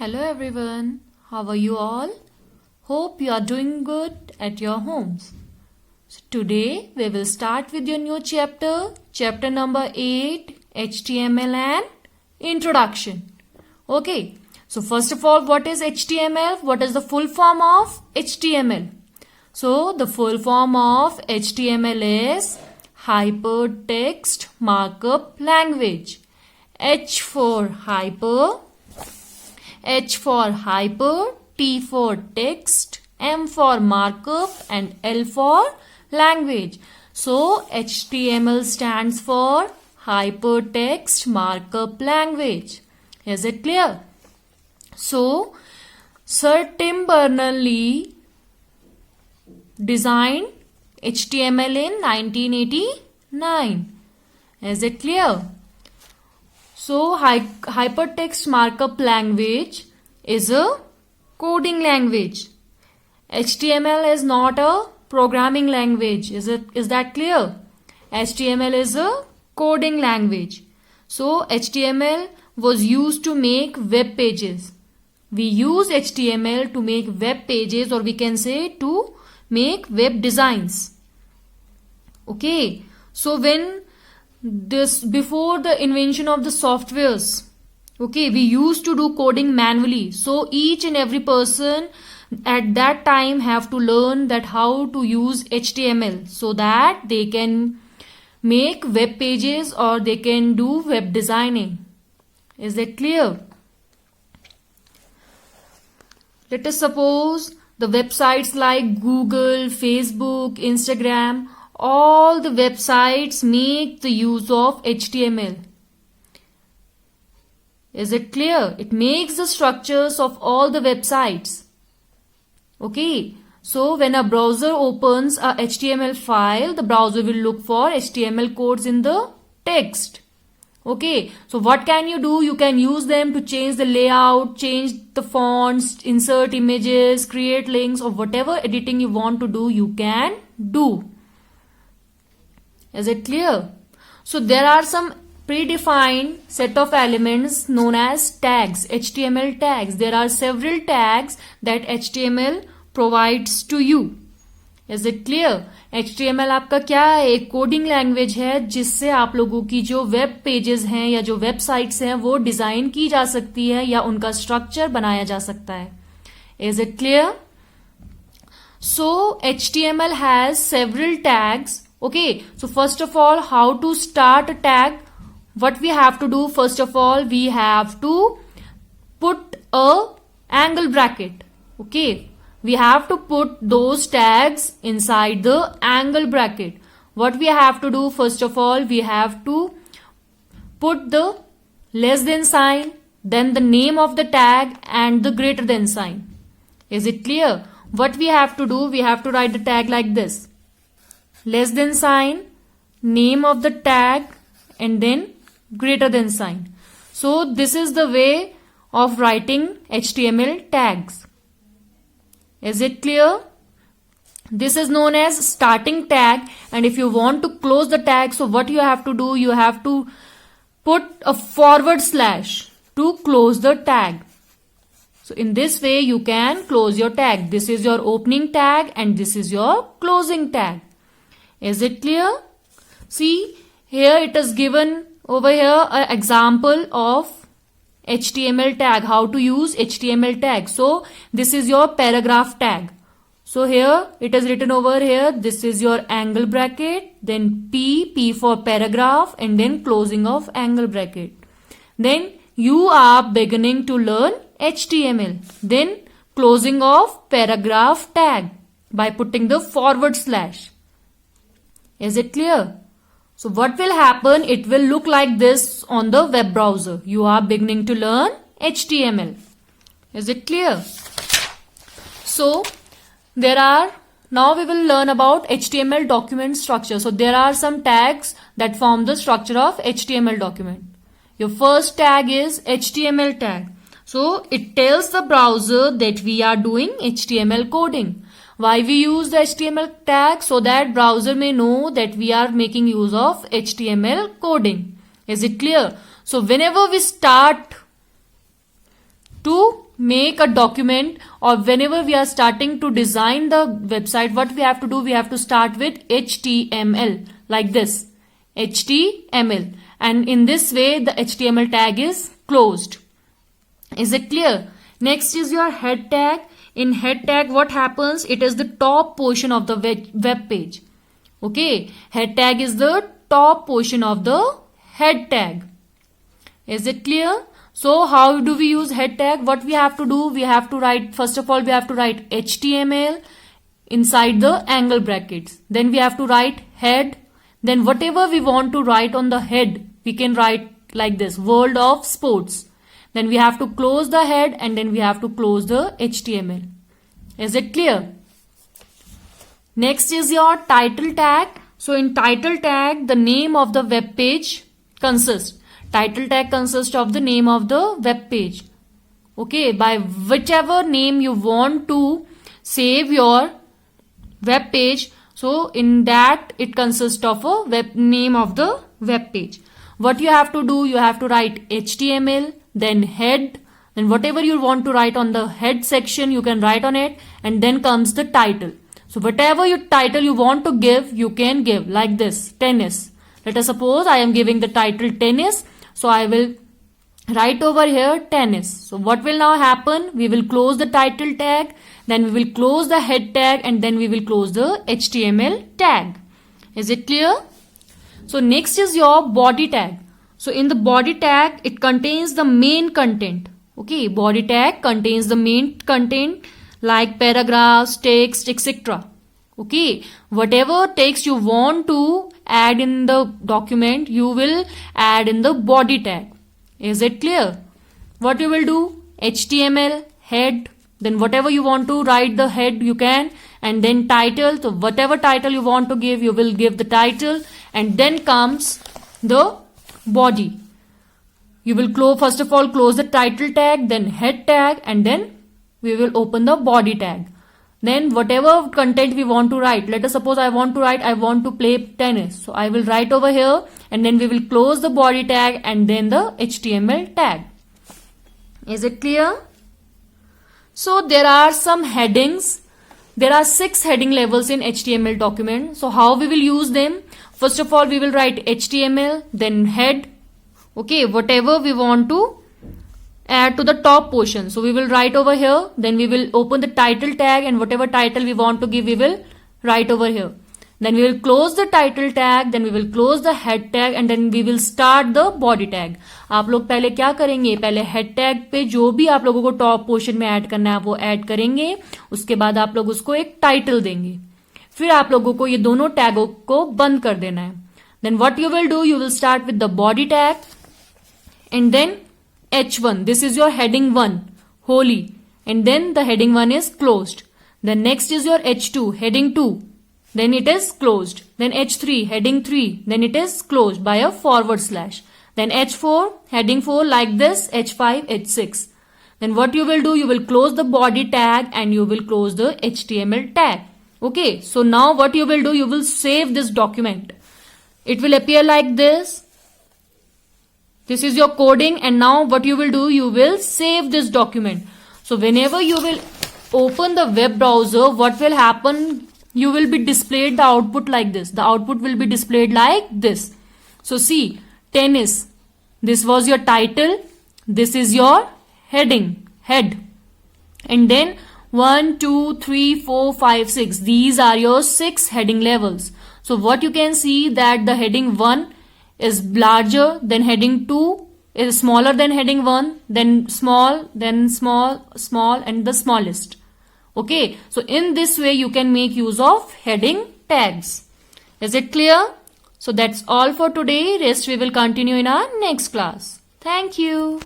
Hello everyone, how are you all? Hope you are doing good at your homes. So today we will start with your new chapter number 8, HTML and Introduction. Okay, so first of all, what is HTML? What is the full form of HTML? So the full form of HTML is Hypertext Markup Language. H for hyper, T for text, M for markup and L for language. So HTML stands for Hypertext Markup Language. Is it clear? So Sir Tim Berners-Lee designed HTML in 1989. Is it clear? So Hypertext Markup Language is a coding language. HTML is not a programming language. Is that clear? HTML is a coding language. So HTML was used to make web pages. We use HTML to make web pages, or we can say to make web designs. Okay. So before the invention of the softwares, okay, we used to do coding manually. So each and every person at that time have to learn that how to use HTML so that they can make web pages or they can do web designing. Is that clear? Let us suppose the websites like Google, Facebook, Instagram, all the websites make the use of HTML. Is it clear? It makes the structures of all the websites. Okay. So when a browser opens a HTML file, the browser will look for HTML codes in the text. Okay. So what can you do? You can use them to change the layout, change the fonts, insert images, create links, or whatever editing you want to do, you can do. Is it clear? So there are some predefined set of elements known as tags, HTML tags. There are several tags that HTML provides to you. Is it clear? HTML आपका क्या है? एक coding language है जिससे आप लोगों की जो वेब पेजेस हैं या जो वेबसाइट्स हैं वो डिजाइन की जा सकती है या उनका स्ट्रक्चर बनाया जा सकता है. Is it clear? So HTML has several tags. Okay, so first of all, how to start a tag? What we have to do, first of all, we have to put a angle bracket. Okay, we have to put those tags inside the angle bracket. What we have to do, first of all, we have to put the less than sign, then the name of the tag and the greater than sign. Is it clear? What we have to do, we have to write the tag like this. Less than sign, name of the tag, and then greater than sign. So this is the way of writing HTML tags. Is it clear? This is known as starting tag, and if you want to close the tag, so what you have to do, you have to put a forward slash to close the tag. So in this way you can close your tag. This is your opening tag and this is your closing tag. Is it clear? See, here it is given over here an example of HTML tag, how to use HTML tag. So this is your paragraph tag. So here it is written over here, this is your angle bracket, then P for paragraph, and then closing of angle bracket. Then you are beginning to learn HTML. Then closing of paragraph tag by putting the forward slash. Is it clear? So what will happen? It will look like this on the web browser. You are beginning to learn HTML. Is it clear? So now we will learn about HTML document structure. So there are some tags that form the structure of HTML document. Your first tag is HTML tag. So it tells the browser that we are doing HTML coding. Why we use the HTML tag? So that browser may know that we are making use of HTML coding. Is it clear? So whenever we start to make a document or whenever we are starting to design the website, what we have to do, we have to start with HTML like this, HTML, and in this way the HTML tag is closed. Is it clear? Next is your head tag. In head tag, what happens? It is the top portion of the web page. Okay, head tag is the top portion of the head tag. Is it clear? So how do we use head tag? What we have to do, we have to write, first of all we have to write HTML inside the angle brackets. Then we have to write head. Then whatever we want to write on the head, we can write like this, World of Sports. Then we have to close the head and then we have to close the HTML. Is it clear? Next is your title tag. So in title tag, the name of the web page consists. Title tag consists of the name of the web page. Okay, by whichever name you want to save your web page, so in that it consists of a web name of the web page. What you have to do, you have to write HTML, then head, then whatever you want to write on the head section, you can write on it, and then comes the title. So whatever your title you want to give, you can give like this, tennis. Let us suppose I am giving the title tennis. So I will write over here tennis. So what will now happen? We will close the title tag, then we will close the head tag, and then we will close the HTML tag. Is it clear? So next is your body tag. So in the body tag, it contains the main content. Okay, body tag contains the main content like paragraphs, text, etc. Okay, whatever text you want to add in the document, you will add in the body tag. Is it clear? What you will do? HTML, head, then whatever you want to write the head you can, and then title. So whatever title you want to give, you will give the title, and then comes the body. You will first of all close the title tag, then head tag, and then we will open the body tag. Then whatever content we want to write, let us suppose I want to write, I want to play tennis. So I will write over here, and then we will close the body tag and then the HTML tag. Is it clear? So there are some headings. There are 6 heading levels in HTML document. So how we will use them? First of all, we will write HTML, then head. Okay, whatever we want to add to the top portion. So we will write over here, then we will open the title tag, and whatever title we want to give, we will write over here. Then we will close the title tag, then we will close the head tag, and then we will start the body tag. आप लोग पहले क्या करेंगे? पहले head tag पे जो भी आप लोगों को top portion में add करना है वो add करेंगे. उसके बाद आप लोग उसको एक title देंगे. फिर आप लोगों को ये दोनों टैगों को बंद कर देना है. Then what you will do? You will start with the body tag, and then H1. This is your heading 1, holy, and then the heading 1 is closed. Then next is your H2, heading 2. Then it is closed. Then H3, heading 3. Then it is closed by a forward slash. Then H4, heading 4 like this, H5, H6. Then what you will do? You will close the body tag and you will close the HTML tag. Okay, so now what you will do? You will save this document. It will appear like this. This is your coding, and now what you will do? You will save this document. So whenever you will open the web browser, what will happen? You will be displayed the output like this. The output will be displayed like this. So see, tennis. This was your title. This is your heading, head. And then 1, 2, 3, 4, 5, 6. These are your 6 heading levels. So what you can see that the heading 1 is larger, then heading 2 is smaller than heading 1, then small, small, and the smallest. Okay, so in this way you can make use of heading tags. Is it clear? So that's all for today. Rest we will continue in our next class. Thank you.